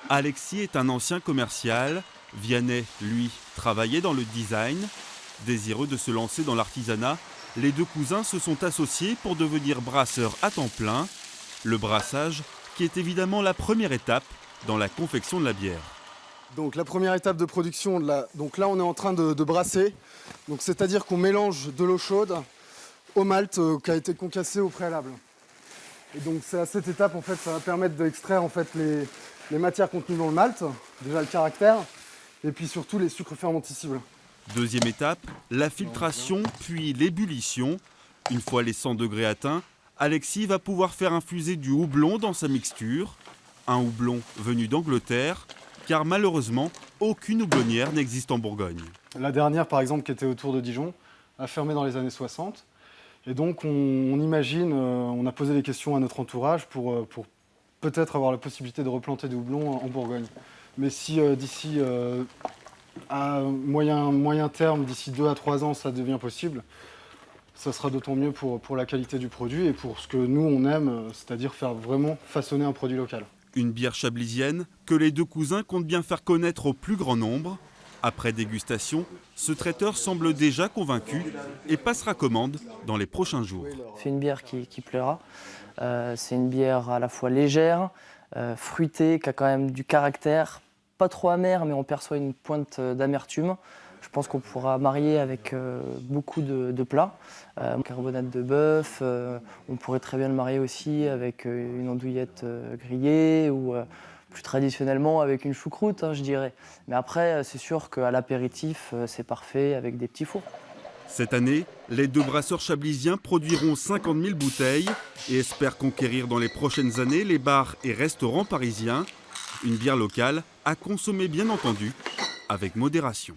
Alexis est un ancien commercial. Vianney, lui, travaillait dans le design. Désireux de se lancer dans l'artisanat, les deux cousins se sont associés pour devenir brasseurs à temps plein. Le brassage, qui est évidemment la première étape dans la confection de la bière. Donc la première étape de production, donc là on est en train de brasser. Donc c'est-à-dire qu'on mélange de l'eau chaude au malt qui a été concassé au préalable. Et donc c'est à cette étape en fait, ça va permettre d'extraire en fait les matières contenues dans le malt, déjà le caractère, et puis surtout les sucres fermentescibles. Deuxième étape, la filtration puis l'ébullition. Une fois les 100 degrés atteints, Alexis va pouvoir faire infuser du houblon dans sa mixture. Un houblon venu d'Angleterre, car malheureusement, aucune houblonnière n'existe en Bourgogne. La dernière, par exemple, qui était autour de Dijon, a fermé dans les années 60. Et donc, on imagine, on a posé des questions à notre entourage pour peut-être avoir la possibilité de replanter des houblons en Bourgogne. Mais si d'ici à moyen terme, d'ici 2 à 3 ans, ça devient possible, ça sera d'autant mieux pour la qualité du produit et pour ce que nous, on aime, c'est-à-dire faire vraiment façonner un produit local. Une bière chablisienne que les deux cousins comptent bien faire connaître au plus grand nombre. Après dégustation, ce traiteur semble déjà convaincu et passera commande dans les prochains jours. C'est une bière qui plaira. C'est une bière à la fois légère, fruitée, qui a quand même du caractère, pas trop amère, mais on perçoit une pointe d'amertume. Je pense qu'on pourra marier avec beaucoup de plats. Carbonate de bœuf, on pourrait très bien le marier aussi avec une andouillette grillée ou plus traditionnellement avec une choucroute, je dirais. Mais après, c'est sûr qu'à l'apéritif, c'est parfait avec des petits fours. Cette année, les deux brasseurs chablisiens produiront 50 000 bouteilles et espèrent conquérir dans les prochaines années les bars et restaurants parisiens. Une bière locale à consommer bien entendu avec modération.